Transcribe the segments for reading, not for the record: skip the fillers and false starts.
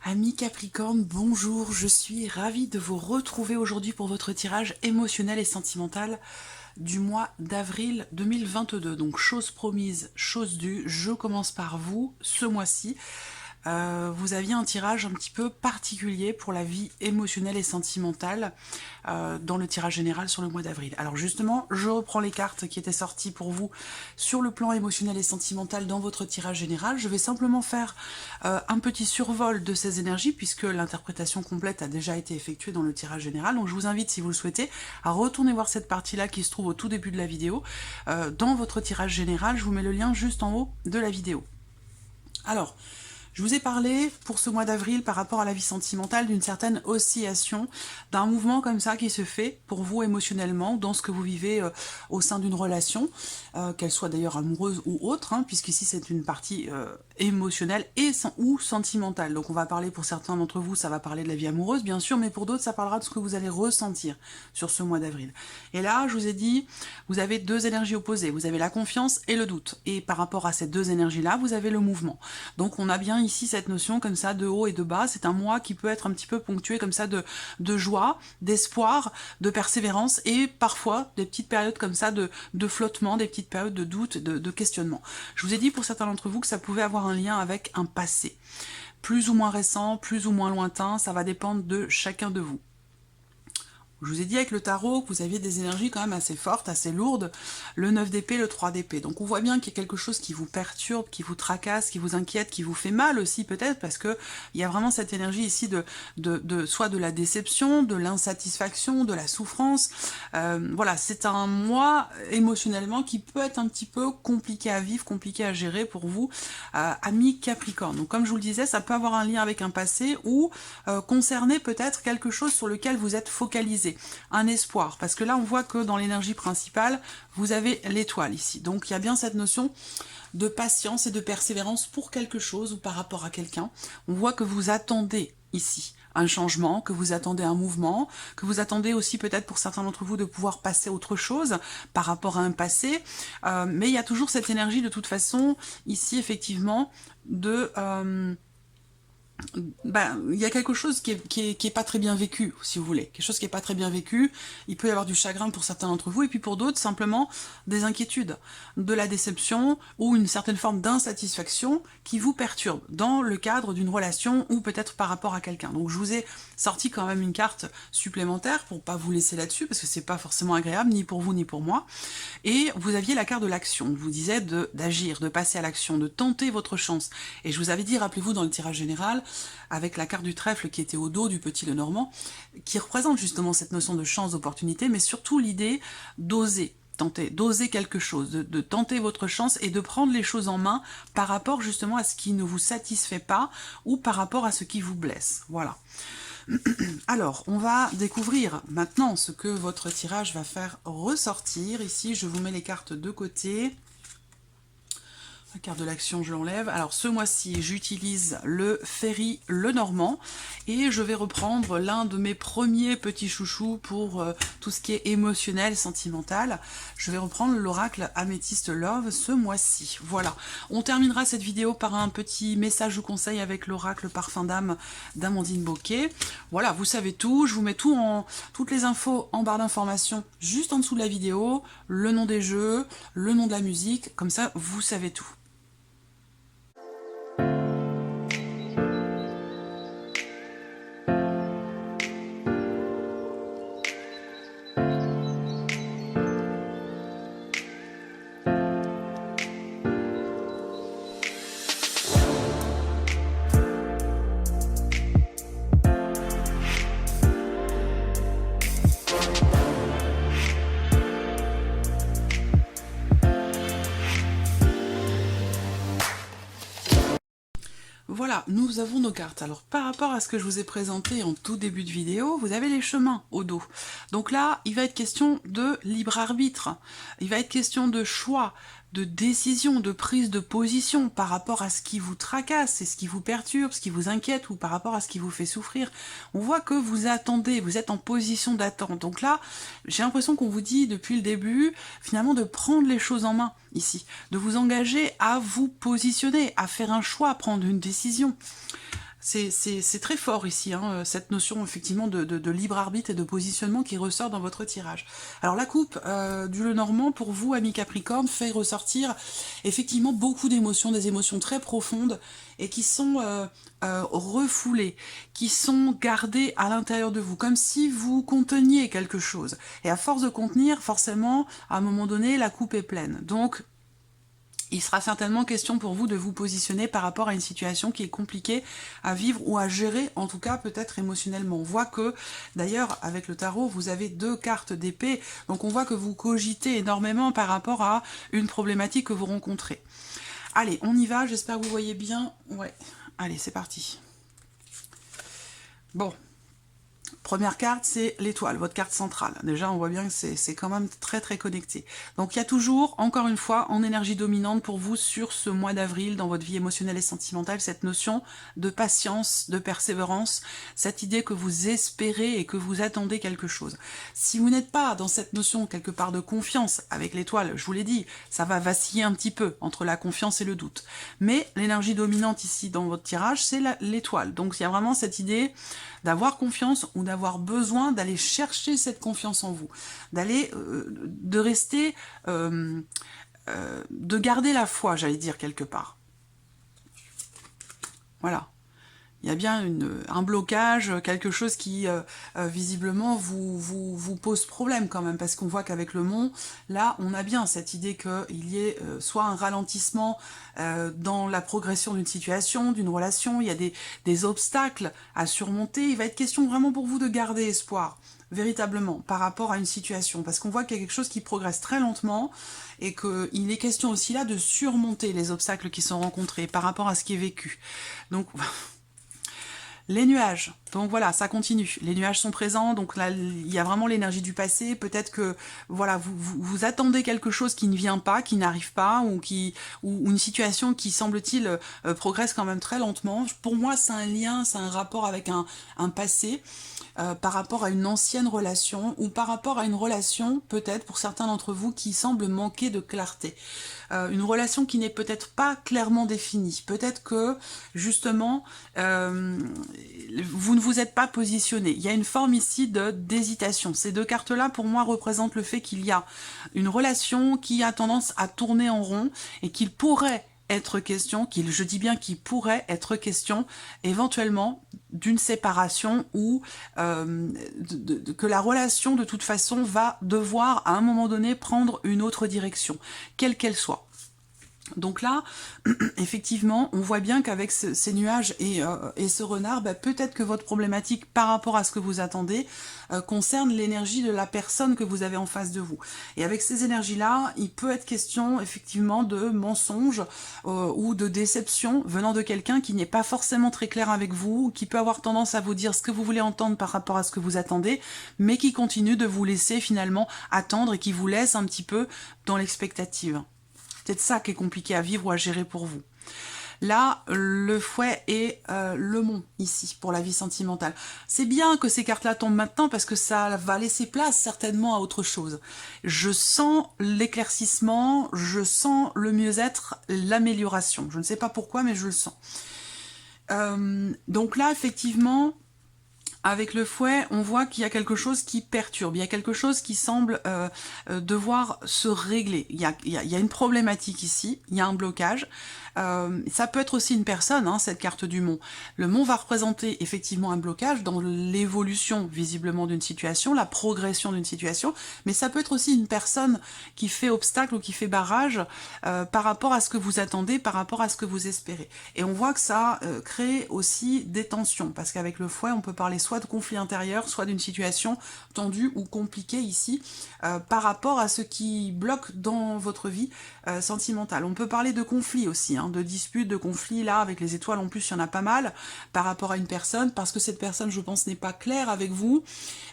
Amis Capricorne, bonjour, je suis ravie de vous retrouver aujourd'hui pour votre tirage émotionnel et sentimental du mois d'avril 2022. Donc chose promise, chose due, je commence par vous ce mois-ci. Vous aviez un tirage un petit peu particulier pour la vie émotionnelle et sentimentale dans le tirage général sur le mois d'avril. Alors justement, je reprends les cartes qui étaient sorties pour vous sur le plan émotionnel et sentimental dans votre tirage général. Je vais simplement faire un petit survol de ces énergies puisque l'interprétation complète a déjà été effectuée dans le tirage général. Donc je vous invite, si vous le souhaitez, à retourner voir cette partie-là qui se trouve au tout début de la vidéo. Dans votre tirage général, je vous mets le lien juste en haut de la vidéo. Alors, je vous ai parlé pour ce mois d'avril par rapport à la vie sentimentale d'une certaine oscillation, d'un mouvement comme ça qui se fait pour vous émotionnellement dans ce que vous vivez au sein d'une relation, qu'elle soit d'ailleurs amoureuse ou autre, hein, puisqu'ici c'est une partie émotionnelle ou sentimentale. Donc on va parler pour certains d'entre vous, ça va parler de la vie amoureuse bien sûr, mais pour d'autres ça parlera de ce que vous allez ressentir sur ce mois d'avril. Et là, je vous ai dit, vous avez deux énergies opposées, vous avez la confiance et le doute. Et par rapport à ces deux énergies-là, vous avez le mouvement. Donc on a bien ici cette notion comme ça de haut et de bas. C'est un mois qui peut être un petit peu ponctué comme ça de joie, d'espoir, de persévérance et parfois des petites périodes comme ça de flottement, des petites périodes de doute, de questionnement. Je vous ai dit pour certains d'entre vous que ça pouvait avoir un lien avec un passé. Plus ou moins récent, plus ou moins lointain, ça va dépendre de chacun de vous. Je vous ai dit avec le tarot que vous aviez des énergies quand même assez fortes, assez lourdes, le 9 d'épée, le 3 d'épée. Donc on voit bien qu'il y a quelque chose qui vous perturbe, qui vous tracasse, qui vous inquiète, qui vous fait mal aussi peut-être, parce que il y a vraiment cette énergie ici soit de la déception, de l'insatisfaction, de la souffrance. Voilà, c'est un mois émotionnellement qui peut être un petit peu compliqué à vivre, compliqué à gérer pour vous, amis Capricorne. Donc comme je vous le disais, ça peut avoir un lien avec un passé ou concerner peut-être quelque chose sur lequel vous êtes focalisé. Un espoir, parce que là on voit que dans l'énergie principale vous avez l'étoile ici, donc il y a bien cette notion de patience et de persévérance pour quelque chose ou par rapport à quelqu'un. On voit que vous attendez ici un changement, que vous attendez un mouvement, que vous attendez aussi peut-être pour certains d'entre vous de pouvoir passer à autre chose par rapport à un passé, mais il y a toujours cette énergie de toute façon ici effectivement de il y a quelque chose qui est pas très bien vécu, si vous voulez. Quelque chose qui est pas très bien vécu. Il peut y avoir du chagrin pour certains d'entre vous, et puis pour d'autres, simplement des inquiétudes, de la déception, ou une certaine forme d'insatisfaction qui vous perturbe dans le cadre d'une relation, ou peut-être par rapport à quelqu'un. Donc je vous ai sorti quand même une carte supplémentaire, pour pas vous laisser là-dessus, parce que c'est pas forcément agréable, ni pour vous, ni pour moi. Et vous aviez la carte de l'action. Je vous disais d'agir, de passer à l'action, de tenter votre chance. Et je vous avais dit, rappelez-vous, dans le tirage général, avec la carte du trèfle qui était au dos du petit Lenormand, qui représente justement cette notion de chance, d'opportunité, mais surtout l'idée d'oser, tenter, d'oser quelque chose, de tenter votre chance et de prendre les choses en main par rapport justement à ce qui ne vous satisfait pas ou par rapport à ce qui vous blesse. Voilà. Alors, on va découvrir maintenant ce que votre tirage va faire ressortir. Ici, je vous mets les cartes de côté. La carte de l'action, je l'enlève. Alors ce mois-ci, j'utilise le Ferry Lenormand et je vais reprendre l'un de mes premiers petits chouchous pour tout ce qui est émotionnel, sentimental. Je vais reprendre l'oracle Amethyst Love ce mois-ci. Voilà. On terminera cette vidéo par un petit message ou conseil avec l'oracle Parfum d'âme d'Amandine Bocquet. Voilà, vous savez tout. Je vous mets toutes les infos en barre d'informations juste en dessous de la vidéo. Le nom des jeux, le nom de la musique. Comme ça, vous savez tout. Voilà, nous avons nos cartes. Alors, par rapport à ce que je vous ai présenté en tout début de vidéo, vous avez les chemins au dos. Donc là, il va être question de libre arbitre. Il va être question de choix, de décision, de prise de position par rapport à ce qui vous tracasse, et ce qui vous perturbe, ce qui vous inquiète, ou par rapport à ce qui vous fait souffrir. On voit que vous attendez, vous êtes en position d'attente. Donc là, j'ai l'impression qu'on vous dit depuis le début, finalement, de prendre les choses en main ici, de vous engager à vous positionner, à faire un choix, à prendre une décision. C'est très fort ici, hein, cette notion effectivement de libre arbitre et de positionnement qui ressort dans votre tirage. Alors la coupe du Lenormand, pour vous, amis Capricorne, fait ressortir effectivement beaucoup d'émotions, des émotions très profondes et qui sont refoulées, qui sont gardées à l'intérieur de vous, comme si vous conteniez quelque chose. Et à force de contenir, forcément, à un moment donné, la coupe est pleine. Donc, il sera certainement question pour vous de vous positionner par rapport à une situation qui est compliquée à vivre ou à gérer, en tout cas peut-être émotionnellement. On voit que, d'ailleurs, avec le tarot, vous avez 2 cartes d'épée, donc on voit que vous cogitez énormément par rapport à une problématique que vous rencontrez. Allez, on y va, j'espère que vous voyez bien. Ouais, allez, c'est parti. Bon. Première carte, c'est l'étoile, votre carte centrale. Déjà, on voit bien que c'est quand même très très connecté. Donc il y a toujours, encore une fois, en énergie dominante pour vous sur ce mois d'avril, dans votre vie émotionnelle et sentimentale, cette notion de patience, de persévérance, cette idée que vous espérez et que vous attendez quelque chose. Si vous n'êtes pas dans cette notion quelque part de confiance avec l'étoile, je vous l'ai dit, ça va vaciller un petit peu entre la confiance et le doute. Mais l'énergie dominante ici dans votre tirage, c'est l'étoile. Donc il y a vraiment cette idée d'avoir confiance ou d'avoir besoin d'aller chercher cette confiance en vous, d'aller, de rester, de garder la foi, j'allais dire quelque part. Voilà. Il y a bien un blocage, quelque chose qui visiblement vous pose problème quand même, parce qu'on voit qu'avec le mont, là, on a bien cette idée qu'il y ait soit un ralentissement dans la progression d'une situation, d'une relation, il y a des obstacles à surmonter. Il va être question vraiment pour vous de garder espoir, véritablement, par rapport à une situation, parce qu'on voit qu'il y a quelque chose qui progresse très lentement, et qu'il est question aussi là de surmonter les obstacles qui sont rencontrés par rapport à ce qui est vécu. Donc... Les nuages, donc voilà, ça continue. Les nuages sont présents, donc là, il y a vraiment l'énergie du passé. Peut-être que voilà, vous attendez quelque chose qui ne vient pas, qui n'arrive pas, ou une situation qui, semble-t-il, progresse quand même très lentement. Pour moi, c'est un lien, c'est un rapport avec un passé, par rapport à une ancienne relation, ou par rapport à une relation, peut-être, pour certains d'entre vous, qui semble manquer de clarté. Une relation qui n'est peut-être pas clairement définie. Peut-être que, justement, vous ne vous êtes pas positionné. Il y a une forme ici d'hésitation. Ces 2 cartes-là, pour moi, représentent le fait qu'il y a une relation qui a tendance à tourner en rond et qu'il pourrait être question, je dis bien qu'il pourrait être question, éventuellement, d'une séparation ou que la relation, de toute façon, va devoir, à un moment donné, prendre une autre direction, quelle qu'elle soit. Donc là, effectivement, on voit bien qu'avec ces nuages et ce renard, peut-être que votre problématique par rapport à ce que vous attendez concerne l'énergie de la personne que vous avez en face de vous. Et avec ces énergies-là, il peut être question effectivement de mensonges ou de déception venant de quelqu'un qui n'est pas forcément très clair avec vous, qui peut avoir tendance à vous dire ce que vous voulez entendre par rapport à ce que vous attendez, mais qui continue de vous laisser finalement attendre et qui vous laisse un petit peu dans l'expectative. C'est peut-être ça qui est compliqué à vivre ou à gérer pour vous. Là, le fouet et le mont, ici, pour la vie sentimentale. C'est bien que ces cartes-là tombent maintenant, parce que ça va laisser place, certainement, à autre chose. Je sens l'éclaircissement, je sens le mieux-être, l'amélioration. Je ne sais pas pourquoi, mais je le sens. Donc là, effectivement... Avec le fouet, on voit qu'il y a quelque chose qui perturbe, il y a quelque chose qui semble devoir se régler. Il y a une problématique ici, il y a un blocage. Ça peut être aussi une personne, hein, cette carte du mont. Le mont va représenter effectivement un blocage dans l'évolution visiblement d'une situation, la progression d'une situation, mais ça peut être aussi une personne qui fait obstacle ou qui fait barrage par rapport à ce que vous attendez, par rapport à ce que vous espérez. Et on voit que ça crée aussi des tensions, parce qu'avec le fouet, on peut parler soit de conflit intérieur, soit d'une situation tendue ou compliquée ici, par rapport à ce qui bloque dans votre vie sentimentale. On peut parler de conflit aussi, hein, de disputes, de conflits. Là, avec les étoiles, en plus, il y en a pas mal par rapport à une personne, parce que cette personne, je pense, n'est pas claire avec vous.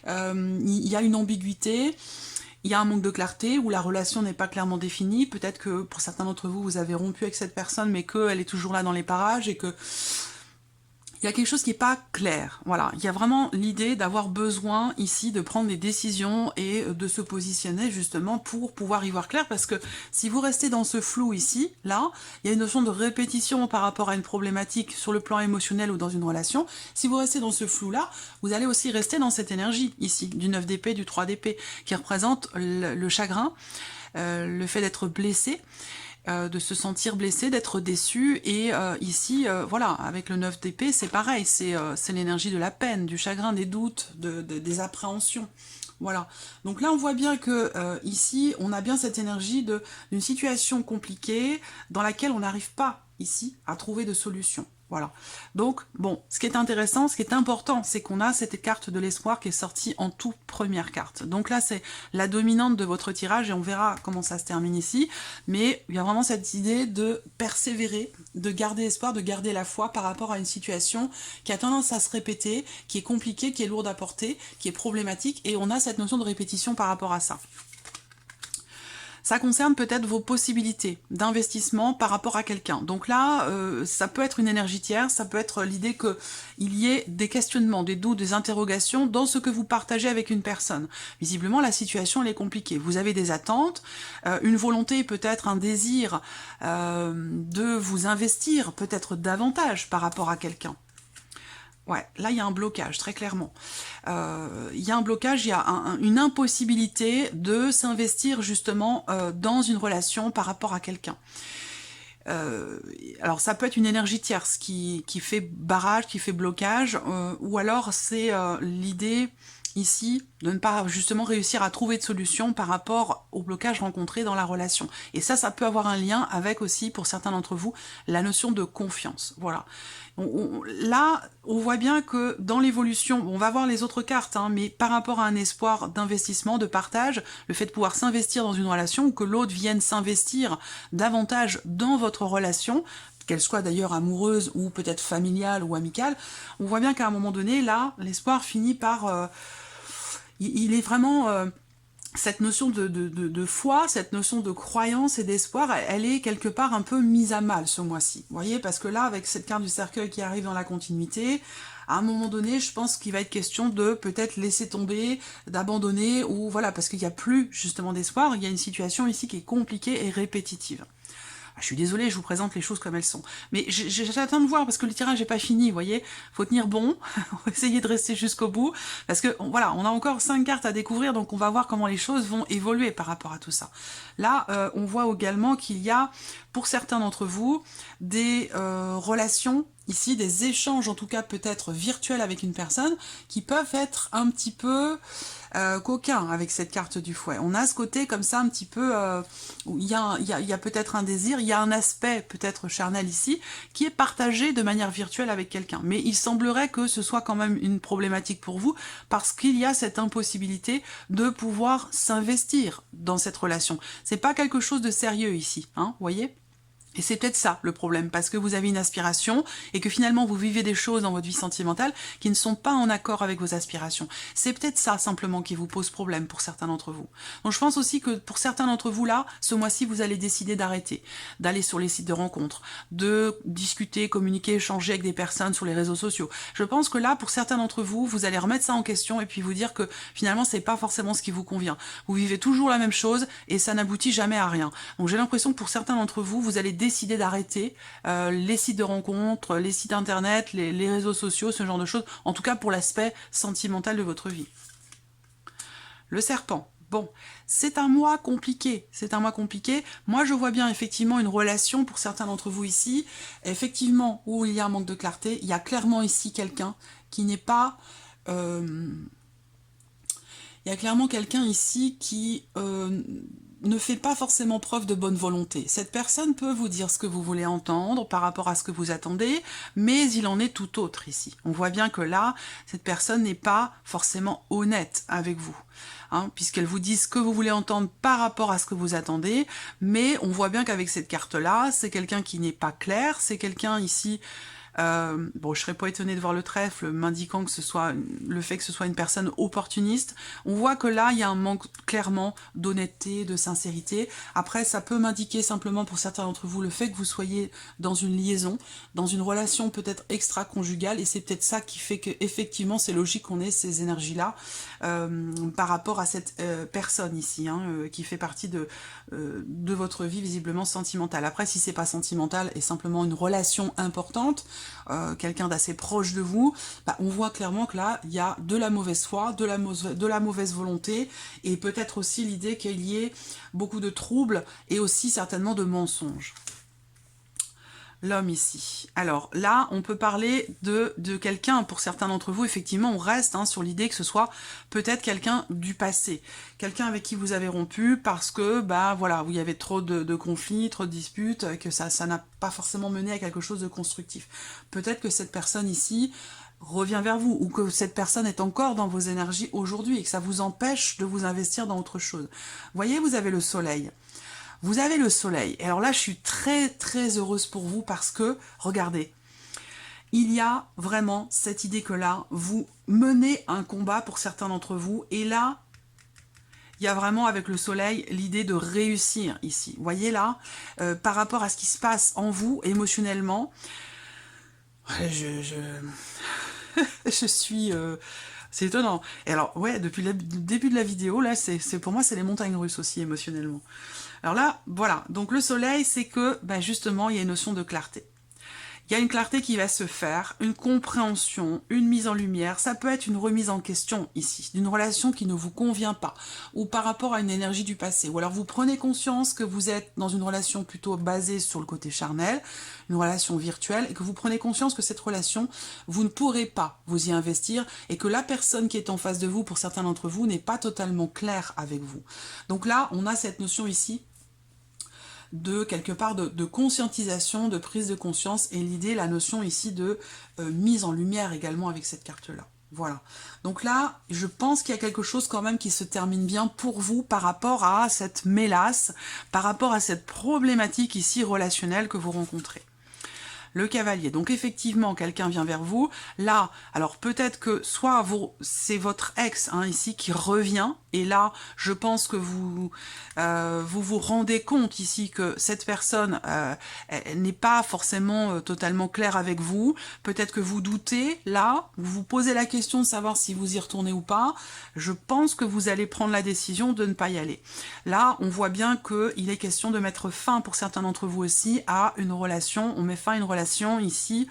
Il y a une ambiguïté. Il y a un manque de clarté, où la relation n'est pas clairement définie. Peut-être que pour certains d'entre vous, vous avez rompu avec cette personne, mais qu'elle est toujours là dans les parages, et que il y a quelque chose qui n'est pas clair. Voilà, il y a vraiment l'idée d'avoir besoin ici de prendre des décisions et de se positionner justement pour pouvoir y voir clair, parce que si vous restez dans ce flou ici, là, il y a une notion de répétition par rapport à une problématique sur le plan émotionnel ou dans une relation. Si vous restez dans ce flou-là, vous allez aussi rester dans cette énergie ici, du 9 d'épée, du 3 d'épée, qui représente le chagrin, le fait d'être blessé, de se sentir blessé, d'être déçu, et ici, voilà, avec le 9 d'épée, c'est pareil, c'est l'énergie de la peine, du chagrin, des doutes, des appréhensions. Voilà, donc là on voit bien que ici, on a bien cette énergie d'une situation compliquée dans laquelle on n'arrive pas ici à trouver de solution. Voilà, donc bon, ce qui est intéressant, ce qui est important, c'est qu'on a cette carte de l'espoir qui est sortie en toute première carte. Donc là, c'est la dominante de votre tirage et on verra comment ça se termine ici. Mais il y a vraiment cette idée de persévérer, de garder espoir, de garder la foi par rapport à une situation qui a tendance à se répéter, qui est compliquée, qui est lourde à porter, qui est problématique, et on a cette notion de répétition par rapport à ça. Ça concerne peut-être vos possibilités d'investissement par rapport à quelqu'un. Donc là, ça peut être une énergie tierce, ça peut être l'idée qu'il y ait des questionnements, des doutes, des interrogations dans ce que vous partagez avec une personne. Visiblement, la situation, elle est compliquée. Vous avez des attentes, une volonté, peut-être un désir de vous investir peut-être davantage par rapport à quelqu'un. Ouais, là, il y a un blocage, très clairement. Il y a un blocage, il y a une impossibilité de s'investir justement dans une relation par rapport à quelqu'un. Alors, ça peut être une énergie tierce qui fait barrage, qui fait blocage, ou alors c'est l'idée ici de ne pas justement réussir à trouver de solution par rapport au blocage rencontré dans la relation. Et ça peut avoir un lien avec aussi, pour certains d'entre vous, la notion de confiance. Voilà. Là, on voit bien que dans l'évolution, on va voir les autres cartes, hein, mais par rapport à un espoir d'investissement, de partage, le fait de pouvoir s'investir dans une relation, ou que l'autre vienne s'investir davantage dans votre relation, qu'elle soit d'ailleurs amoureuse ou peut-être familiale ou amicale, on voit bien qu'à un moment donné, là, l'espoir finit par... il est vraiment... cette notion de foi, cette notion de croyance et d'espoir, elle est quelque part un peu mise à mal ce mois-ci. Vous voyez, parce que là, avec cette carte du cercueil qui arrive dans la continuité, à un moment donné, je pense qu'il va être question de peut-être laisser tomber, d'abandonner, ou voilà, parce qu'il n'y a plus justement d'espoir, il y a une situation ici qui est compliquée et répétitive. Je suis désolée, je vous présente les choses comme elles sont. Mais j'attends de voir, parce que le tirage n'est pas fini, vous voyez. Faut tenir bon, faut essayer de rester jusqu'au bout, parce que voilà, on a encore 5 cartes à découvrir, donc on va voir comment les choses vont évoluer par rapport à tout ça. Là, on voit également qu'il y a, pour certains d'entre vous, des relations, ici, des échanges, en tout cas peut-être virtuels avec une personne, qui peuvent être un petit peu... coquin avec cette carte du fouet. On a ce côté comme ça un petit peu où il y a peut-être un désir, il y a un aspect peut-être charnel ici qui est partagé de manière virtuelle avec quelqu'un. Mais il semblerait que ce soit quand même une problématique pour vous parce qu'il y a cette impossibilité de pouvoir s'investir dans cette relation. C'est pas quelque chose de sérieux ici, hein, vous voyez ? Et c'est peut-être ça le problème, parce que vous avez une aspiration et que finalement vous vivez des choses dans votre vie sentimentale qui ne sont pas en accord avec vos aspirations. C'est peut-être ça simplement qui vous pose problème pour certains d'entre vous. Donc je pense aussi que pour certains d'entre vous là, ce mois-ci vous allez décider d'arrêter, d'aller sur les sites de rencontres, de discuter, communiquer, échanger avec des personnes sur les réseaux sociaux. Je pense que là, pour certains d'entre vous, vous allez remettre ça en question et puis vous dire que finalement c'est pas forcément ce qui vous convient. Vous vivez toujours la même chose et ça n'aboutit jamais à rien. Donc j'ai l'impression que pour certains d'entre vous, vous allez décider d'arrêter les sites de rencontres, les sites internet, les réseaux sociaux, ce genre de choses, en tout cas pour l'aspect sentimental de votre vie. Le serpent. Bon, c'est un mois compliqué, c'est un mois compliqué. Moi, je vois bien effectivement une relation pour certains d'entre vous ici, effectivement, où il y a un manque de clarté. Il y a clairement ici quelqu'un qui n'est pas... il y a clairement quelqu'un ici qui... ne fait pas forcément preuve de bonne volonté. Cette personne peut vous dire ce que vous voulez entendre par rapport à ce que vous attendez, mais il en est tout autre ici. On voit bien que là, cette personne n'est pas forcément honnête avec vous, hein, puisqu'elle vous dit ce que vous voulez entendre par rapport à ce que vous attendez, mais on voit bien qu'avec cette carte-là, c'est quelqu'un qui n'est pas clair, c'est quelqu'un ici Bon, je serais pas étonnée de voir le trèfle m'indiquant que ce soit le fait que ce soit une personne opportuniste. On voit que là, il y a un manque clairement d'honnêteté, de sincérité. Après, ça peut m'indiquer simplement pour certains d'entre vous le fait que vous soyez dans une liaison, dans une relation peut-être extra-conjugale, et c'est peut-être ça qui fait que effectivement c'est logique qu'on ait ces énergies-là par rapport à cette personne ici, hein, qui fait partie de votre vie visiblement sentimentale. Après, si c'est pas sentimental et simplement une relation importante, quelqu'un d'assez proche de vous, bah, on voit clairement que là, il y a de la mauvaise foi, de la mauvaise volonté, et peut-être aussi l'idée qu'il y ait beaucoup de troubles et aussi certainement de mensonges. L'homme ici. Alors là, on peut parler de quelqu'un, pour certains d'entre vous, effectivement, on reste sur l'idée que ce soit peut-être quelqu'un du passé. Quelqu'un avec qui vous avez rompu parce que, bah voilà, il y avait trop de conflits, trop de disputes, que ça n'a pas forcément mené à quelque chose de constructif. Peut-être que cette personne ici revient vers vous, ou que cette personne est encore dans vos énergies aujourd'hui, et que ça vous empêche de vous investir dans autre chose. Vous voyez, vous avez le soleil. Vous avez le soleil. Et alors là, je suis très très heureuse pour vous parce que, regardez, il y a vraiment cette idée que là, vous menez un combat pour certains d'entre vous. Et là, il y a vraiment avec le soleil l'idée de réussir ici. Vous voyez là, par rapport à ce qui se passe en vous émotionnellement, je suis... c'est étonnant. Et alors, ouais, depuis le début de la vidéo, là, pour moi, c'est les montagnes russes aussi, émotionnellement. Alors là, voilà. Donc le soleil, c'est que, bah, justement, il y a une notion de clarté. Il y a une clarté qui va se faire, une compréhension, une mise en lumière. Ça peut être une remise en question ici, d'une relation qui ne vous convient pas, ou par rapport à une énergie du passé. Ou alors vous prenez conscience que vous êtes dans une relation plutôt basée sur le côté charnel, une relation virtuelle, et que vous prenez conscience que cette relation, vous ne pourrez pas vous y investir, et que la personne qui est en face de vous, pour certains d'entre vous, n'est pas totalement claire avec vous. Donc là, on a cette notion ici de quelque part de conscientisation, de prise de conscience, et l'idée, la notion ici de mise en lumière également avec cette carte-là. Voilà. Donc là, je pense qu'il y a quelque chose quand même qui se termine bien pour vous par rapport à cette mélasse, par rapport à cette problématique ici relationnelle que vous rencontrez. Le cavalier. Donc effectivement, quelqu'un vient vers vous. Là, alors peut-être que soit c'est votre ex ici qui revient. Et là, je pense que vous vous rendez compte ici que cette personne n'est pas forcément totalement claire avec vous. Peut-être que vous doutez. Là, vous vous posez la question de savoir si vous y retournez ou pas. Je pense que vous allez prendre la décision de ne pas y aller. Là, on voit bien qu'il est question de mettre fin, pour certains d'entre vous aussi, à une relation. On met fin à une relation ici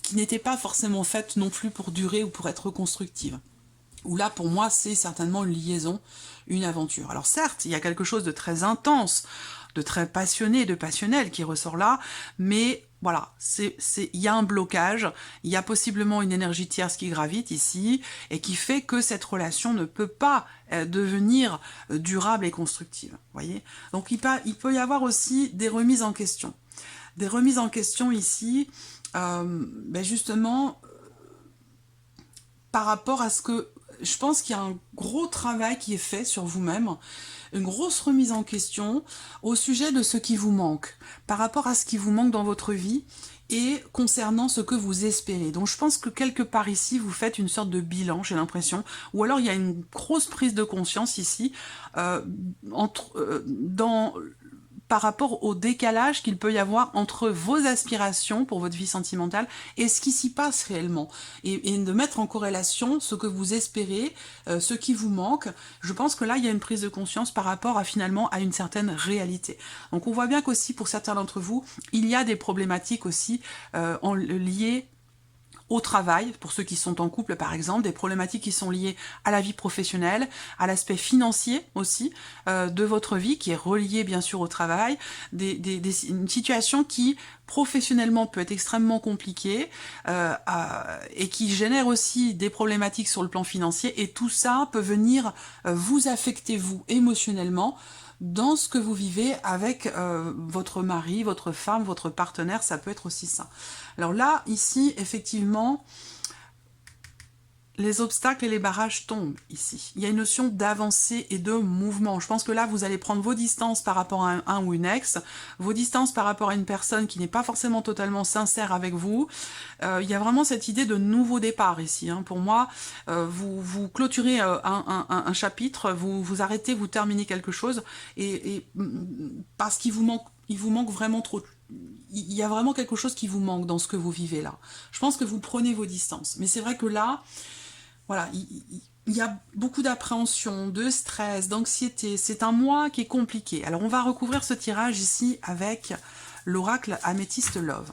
qui n'était pas forcément faite non plus pour durer ou pour être constructive. Où là, pour moi, c'est certainement une liaison, une aventure. Alors certes, il y a quelque chose de très intense, de très passionné, de passionnel qui ressort là, mais voilà, il y a un blocage, il y a possiblement une énergie tierce qui gravite ici, et qui fait que cette relation ne peut pas devenir durable et constructive. Voyez. Donc il peut y avoir aussi des remises en question. Des remises en question ici, justement, par rapport à ce que... Je pense qu'il y a un gros travail qui est fait sur vous-même, une grosse remise en question au sujet de ce qui vous manque, par rapport à ce qui vous manque dans votre vie et concernant ce que vous espérez. Donc je pense que quelque part ici, vous faites une sorte de bilan, j'ai l'impression, ou alors il y a une grosse prise de conscience ici par rapport au décalage qu'il peut y avoir entre vos aspirations pour votre vie sentimentale et ce qui s'y passe réellement. Et de mettre en corrélation ce que vous espérez, ce qui vous manque. Je pense que là, il y a une prise de conscience par rapport finalement à une certaine réalité. Donc on voit bien qu'aussi pour certains d'entre vous, il y a des problématiques aussi liées au travail, pour ceux qui sont en couple par exemple, des problématiques qui sont liées à la vie professionnelle, à l'aspect financier aussi de votre vie, qui est relié bien sûr au travail, une situation qui professionnellement peut être extrêmement compliquée et qui génère aussi des problématiques sur le plan financier, et tout ça peut venir vous affecter vous émotionnellement dans ce que vous vivez avec votre mari, votre femme, votre partenaire, ça peut être aussi ça. Alors là, ici, effectivement, les obstacles et les barrages tombent ici. Il y a une notion d'avancée et de mouvement. Je pense que là, vous allez prendre vos distances par rapport à un ou une ex, vos distances par rapport à une personne qui n'est pas forcément totalement sincère avec vous. Il y a vraiment cette idée de nouveau départ ici. Hein. Pour moi, vous clôturez un chapitre, vous arrêtez, vous terminez quelque chose, et parce qu'il vous manque vraiment trop. Il y a vraiment quelque chose qui vous manque dans ce que vous vivez là. Je pense que vous prenez vos distances. Mais c'est vrai que là, voilà, il y a beaucoup d'appréhension, de stress, d'anxiété. C'est un mois qui est compliqué. Alors on va recouvrir ce tirage ici avec l'oracle Améthyste Love.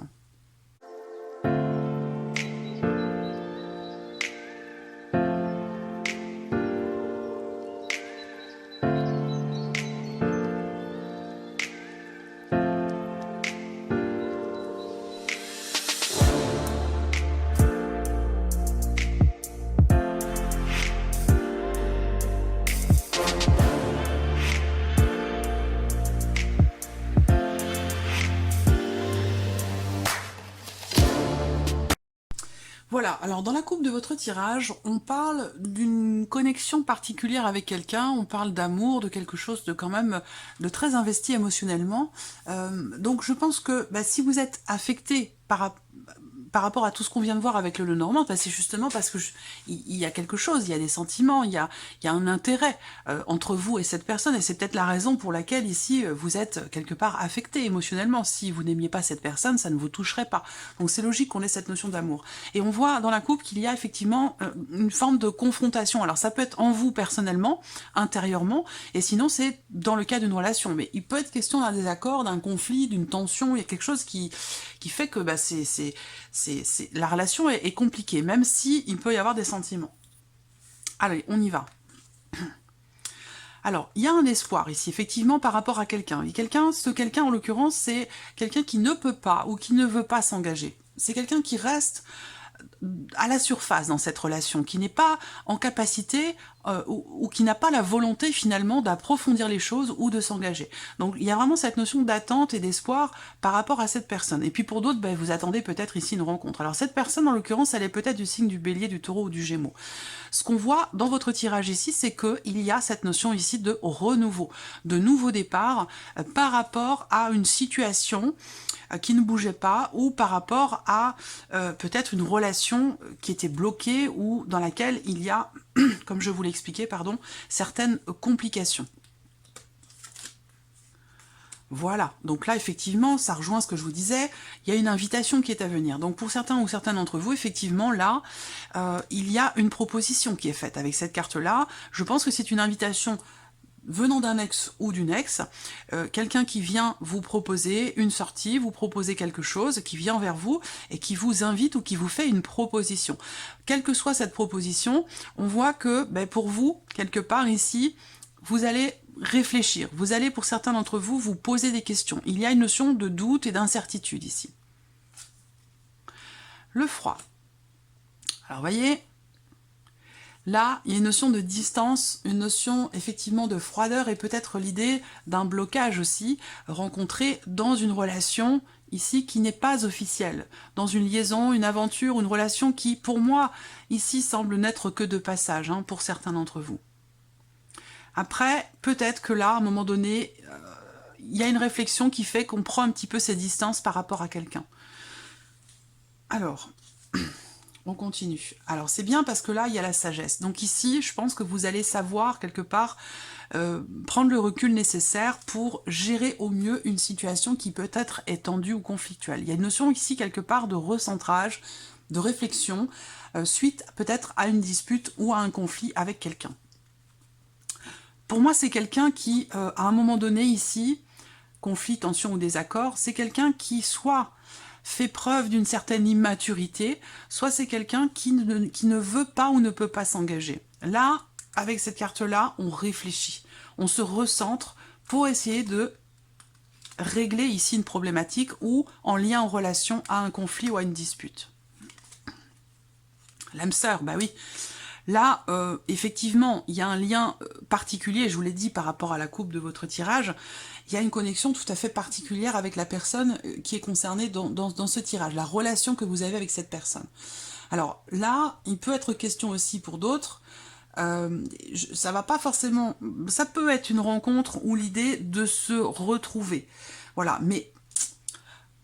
Voilà, alors dans la coupe de votre tirage, on parle d'une connexion particulière avec quelqu'un, on parle d'amour, de quelque chose de quand même de très investi émotionnellement. Donc je pense que si vous êtes affecté par rapport à tout ce qu'on vient de voir avec le Lenormand, c'est justement parce que il y a quelque chose, il y a des sentiments, il y a un intérêt entre vous et cette personne, et c'est peut-être la raison pour laquelle ici vous êtes quelque part affecté émotionnellement. Si vous n'aimiez pas cette personne, ça ne vous toucherait pas. Donc c'est logique qu'on ait cette notion d'amour. Et on voit dans la coupe qu'il y a effectivement une forme de confrontation. Alors ça peut être en vous personnellement, intérieurement, et sinon c'est dans le cas d'une relation. Mais il peut être question d'un désaccord, d'un conflit, d'une tension, il y a quelque chose qui fait que la relation est compliquée, même si il peut y avoir des sentiments. Allez, on y va. Alors, il y a un espoir ici, effectivement, par rapport à quelqu'un. Et ce quelqu'un, en l'occurrence, c'est quelqu'un qui ne peut pas ou qui ne veut pas s'engager. C'est quelqu'un qui reste à la surface dans cette relation, qui n'est pas en capacité ou qui n'a pas la volonté finalement d'approfondir les choses ou de s'engager. Donc il y a vraiment cette notion d'attente et d'espoir par rapport à cette personne. Et puis pour d'autres, vous attendez peut-être ici une rencontre. Alors cette personne, en l'occurrence, elle est peut-être du signe du Bélier, du Taureau ou du Gémeaux. Ce qu'on voit dans votre tirage ici, c'est qu'il y a cette notion ici de renouveau, de nouveau départ par rapport à une situation qui ne bougeait pas, ou par rapport à peut-être une relation qui était bloquée ou dans laquelle il y a, comme je vous l'ai expliqué, pardon, certaines complications. Voilà, donc là effectivement, ça rejoint ce que je vous disais, il y a une invitation qui est à venir. Donc pour certains ou certaines d'entre vous, effectivement, là, il y a une proposition qui est faite avec cette carte-là. Je pense que c'est une invitation venant d'un ex ou d'une ex, quelqu'un qui vient vous proposer une sortie, vous proposer quelque chose, qui vient vers vous et qui vous invite ou qui vous fait une proposition. Quelle que soit cette proposition, on voit que pour vous, quelque part ici, vous allez réfléchir. Vous allez, pour certains d'entre vous, vous poser des questions. Il y a une notion de doute et d'incertitude ici. Le froid. Alors, voyez, là, il y a une notion de distance, une notion effectivement de froideur et peut-être l'idée d'un blocage aussi rencontré dans une relation ici qui n'est pas officielle, dans une liaison, une aventure, une relation qui, pour moi, ici semble n'être que de passage, pour certains d'entre vous. Après, peut-être que là, à un moment donné, il y a une réflexion qui fait qu'on prend un petit peu ses distances par rapport à quelqu'un. Alors... on continue. Alors c'est bien parce que là, il y a la sagesse. Donc ici, je pense que vous allez savoir quelque part prendre le recul nécessaire pour gérer au mieux une situation qui peut-être est tendue ou conflictuelle. Il y a une notion ici quelque part de recentrage, de réflexion, suite peut-être à une dispute ou à un conflit avec quelqu'un. Pour moi, c'est quelqu'un qui, à un moment donné ici, conflit, tension ou désaccord, c'est quelqu'un qui soit fait preuve d'une certaine immaturité, soit c'est quelqu'un qui ne veut pas ou ne peut pas s'engager. Là, avec cette carte-là, on réfléchit, on se recentre pour essayer de régler ici une problématique ou en lien en relation à un conflit ou à une dispute. L'âme sœur, oui. Là, effectivement, il y a un lien particulier, je vous l'ai dit, par rapport à la coupe de votre tirage, il y a une connexion tout à fait particulière avec la personne qui est concernée dans ce tirage, la relation que vous avez avec cette personne. Alors là, il peut être question aussi pour d'autres, ça va pas forcément... Ça peut être une rencontre ou l'idée de se retrouver. Voilà, mais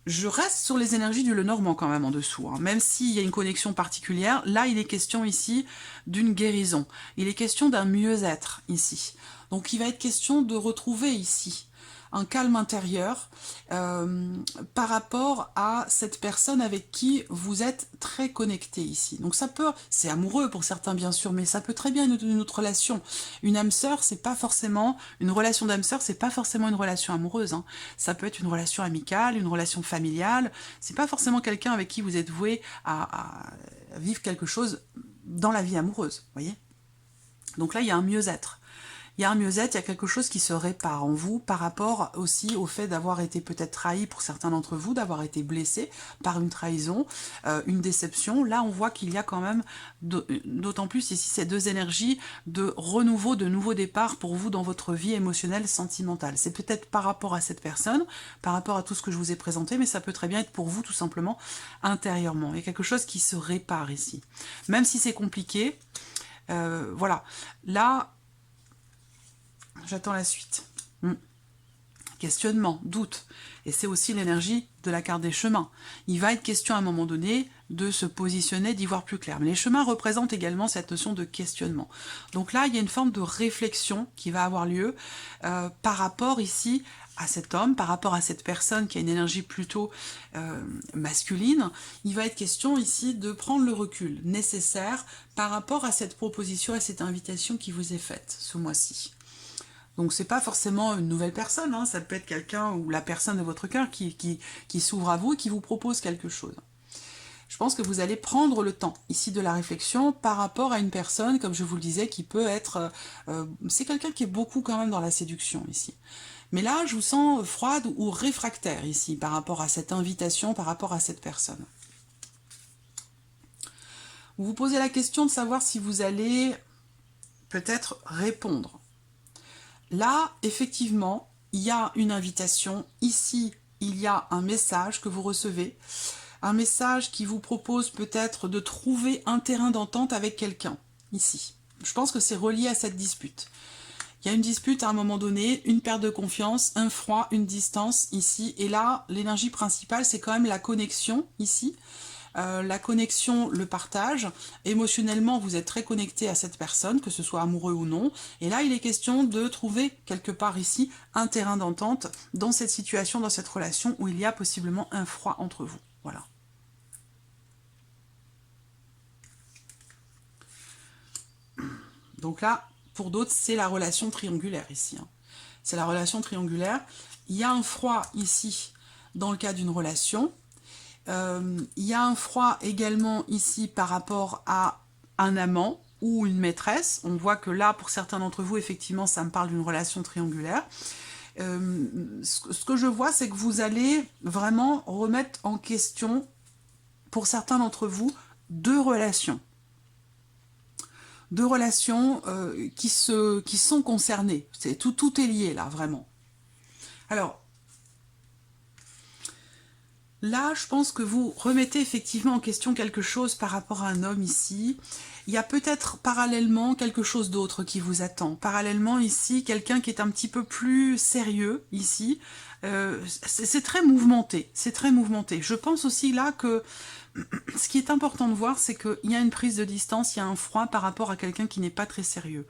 je reste sur les énergies du Lenormand quand même en dessous, hein. Même s'il y a une connexion particulière, là il est question ici d'une guérison. Il est question d'un mieux-être ici. Donc il va être question de retrouver ici un calme intérieur par rapport à cette personne avec qui vous êtes très connecté ici. Donc ça peut, c'est amoureux pour certains bien sûr, mais ça peut très bien être une autre relation. Une âme sœur, c'est pas forcément, une relation d'âme sœur, c'est pas forcément une relation amoureuse, hein. Ça peut être une relation amicale, une relation familiale, c'est pas forcément quelqu'un avec qui vous êtes voué à vivre quelque chose dans la vie amoureuse, vous voyez. Donc là, il y a un mieux-être. Il y a un mieux-être, il y a quelque chose qui se répare en vous par rapport aussi au fait d'avoir été peut-être trahi pour certains d'entre vous, d'avoir été blessé par une trahison, une déception. Là, on voit qu'il y a quand même, d'autant plus ici, ces deux énergies de renouveau, de nouveau départ pour vous dans votre vie émotionnelle, sentimentale. C'est peut-être par rapport à cette personne, par rapport à tout ce que je vous ai présenté, mais ça peut très bien être pour vous tout simplement intérieurement. Il y a quelque chose qui se répare ici. Même si c'est compliqué, voilà. Là, j'attends la suite. Questionnement, doute. Et c'est aussi l'énergie de la carte des chemins. Il va être question à un moment donné de se positionner, d'y voir plus clair. Mais les chemins représentent également cette notion de questionnement. Donc là, il y a une forme de réflexion qui va avoir lieu par rapport ici à cet homme, par rapport à cette personne qui a une énergie plutôt masculine. Il va être question ici de prendre le recul nécessaire par rapport à cette proposition, à cette invitation qui vous est faite ce mois-ci. Donc c'est pas forcément une nouvelle personne, hein, ça peut être quelqu'un ou la personne de votre cœur qui s'ouvre à vous et qui vous propose quelque chose. Je pense que vous allez prendre le temps ici de la réflexion par rapport à une personne, comme je vous le disais, qui peut être... c'est quelqu'un qui est beaucoup quand même dans la séduction ici. Mais là, je vous sens froide ou réfractaire ici par rapport à cette invitation, par rapport à cette personne. Vous vous posez la question de savoir si vous allez peut-être répondre. Là, effectivement, il y a une invitation. Ici, il y a un message que vous recevez. Un message qui vous propose peut-être de trouver un terrain d'entente avec quelqu'un, ici. Je pense que c'est relié à cette dispute. Il y a une dispute à un moment donné, une perte de confiance, un froid, une distance, ici. Et là, l'énergie principale, c'est quand même la connexion, ici. La connexion, le partage. Émotionnellement, vous êtes très connecté à cette personne, que ce soit amoureux ou non. Et là, il est question de trouver quelque part ici un terrain d'entente dans cette situation, dans cette relation où il y a possiblement un froid entre vous. Voilà. Donc là, pour d'autres, c'est la relation triangulaire ici, hein. C'est la relation triangulaire. Il y a un froid ici dans le cas d'une relation. Il y a un froid également ici par rapport à un amant ou une maîtresse. On voit que là, pour certains d'entre vous, effectivement, ça me parle d'une relation triangulaire. Ce que je vois, c'est que vous allez vraiment remettre en question, pour certains d'entre vous, deux relations. Deux relations qui sont concernées. Tout est lié là, vraiment. Alors, là, je pense que vous remettez effectivement en question quelque chose par rapport à un homme ici. Il y a peut-être parallèlement quelque chose d'autre qui vous attend. Parallèlement ici, quelqu'un qui est un petit peu plus sérieux ici. C'est très mouvementé, c'est très mouvementé. Je pense aussi là que ce qui est important de voir, c'est qu'il y a une prise de distance, il y a un froid par rapport à quelqu'un qui n'est pas très sérieux.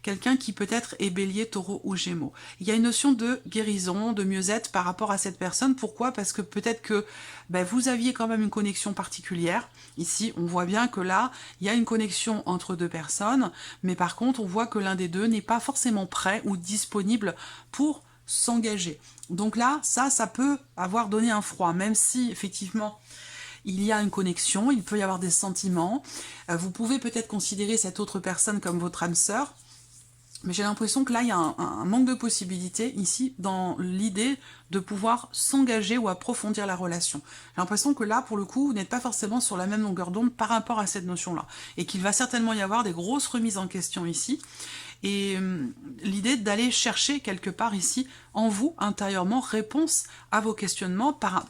Quelqu'un qui peut-être est bélier, taureau ou gémeaux. Il y a une notion de guérison, de mieux-être par rapport à cette personne. Pourquoi? Parce que peut-être que vous aviez quand même une connexion particulière. Ici, on voit bien que là, il y a une connexion entre deux personnes, mais par contre, on voit que l'un des deux n'est pas forcément prêt ou disponible pour s'engager. Donc là, ça peut avoir donné un froid, même si, effectivement, il y a une connexion, il peut y avoir des sentiments. Vous pouvez peut-être considérer cette autre personne comme votre âme sœur, mais j'ai l'impression que là, il y a un manque de possibilités ici dans l'idée de pouvoir s'engager ou approfondir la relation. J'ai l'impression que là, pour le coup, vous n'êtes pas forcément sur la même longueur d'onde par rapport à cette notion-là. Et qu'il va certainement y avoir des grosses remises en question ici. Et l'idée d'aller chercher quelque part ici, en vous, intérieurement, réponse à vos questionnements par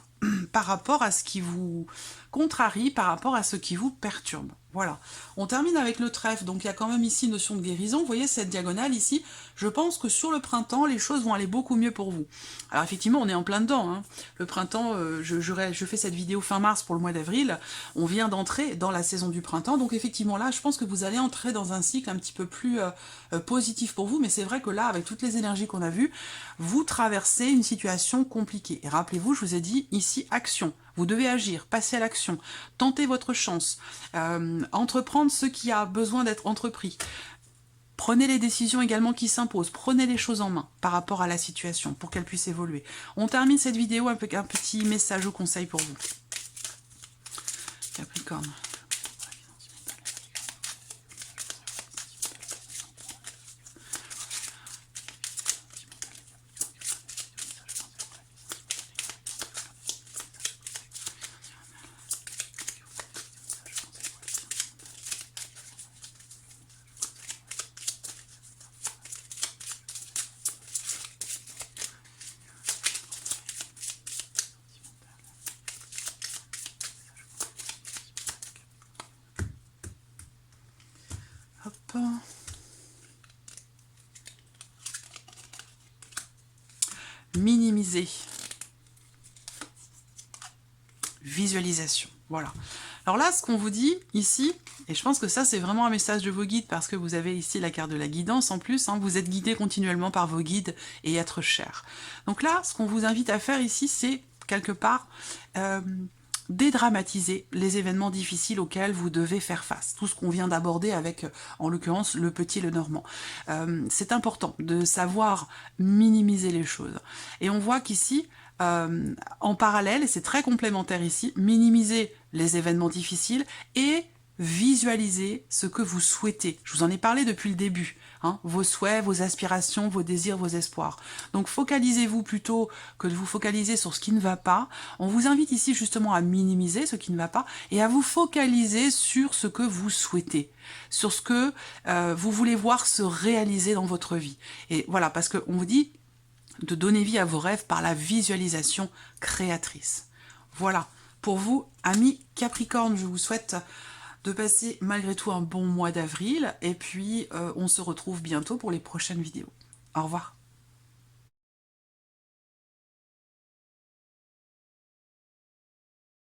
rapport à ce qui vous contrarie, par rapport à ce qui vous perturbe. Voilà. On termine avec le trèfle, donc il y a quand même ici une notion de guérison. Vous voyez cette diagonale ici? Je pense que sur le printemps, les choses vont aller beaucoup mieux pour vous. Alors effectivement, on est en plein dedans. Hein. Le printemps, je fais cette vidéo fin mars pour le mois d'avril. On vient d'entrer dans la saison du printemps, donc effectivement là, je pense que vous allez entrer dans un cycle un petit peu plus positif pour vous. Mais c'est vrai que là, avec toutes les énergies qu'on a vues, vous traversez une situation compliquée. Et rappelez-vous, je vous ai dit ici, action. Vous devez agir, passer à l'action, tenter votre chance, entreprendre ce qui a besoin d'être entrepris. Prenez les décisions également qui s'imposent, prenez les choses en main par rapport à la situation pour qu'elle puisse évoluer. On termine cette vidéo avec un petit message ou conseil pour vous. Capricorne. Hop. Minimiser. Visualisation. Voilà. Alors là, ce qu'on vous dit ici, et je pense que ça, c'est vraiment un message de vos guides, parce que vous avez ici la carte de la guidance en plus, hein, vous êtes guidé continuellement par vos guides et êtres chers. Donc là, ce qu'on vous invite à faire ici, c'est quelque part dédramatiser les événements difficiles auxquels vous devez faire face. Tout ce qu'on vient d'aborder avec, en l'occurrence, le petit et le normand. C'est important de savoir minimiser les choses. Et on voit qu'ici, en parallèle, et c'est très complémentaire ici, minimiser les événements difficiles et visualiser ce que vous souhaitez. Je vous en ai parlé depuis le début, hein, vos souhaits, vos aspirations, vos désirs, vos espoirs. Donc focalisez-vous plutôt que de vous focaliser sur ce qui ne va pas. On vous invite ici justement à minimiser ce qui ne va pas et à vous focaliser sur ce que vous souhaitez, sur ce que vous voulez voir se réaliser dans votre vie. Et voilà, parce qu'on vous dit de donner vie à vos rêves par la visualisation créatrice. Voilà, pour vous, amis Capricorne, je vous souhaite de passer malgré tout un bon mois d'avril, et puis on se retrouve bientôt pour les prochaines vidéos. Au revoir.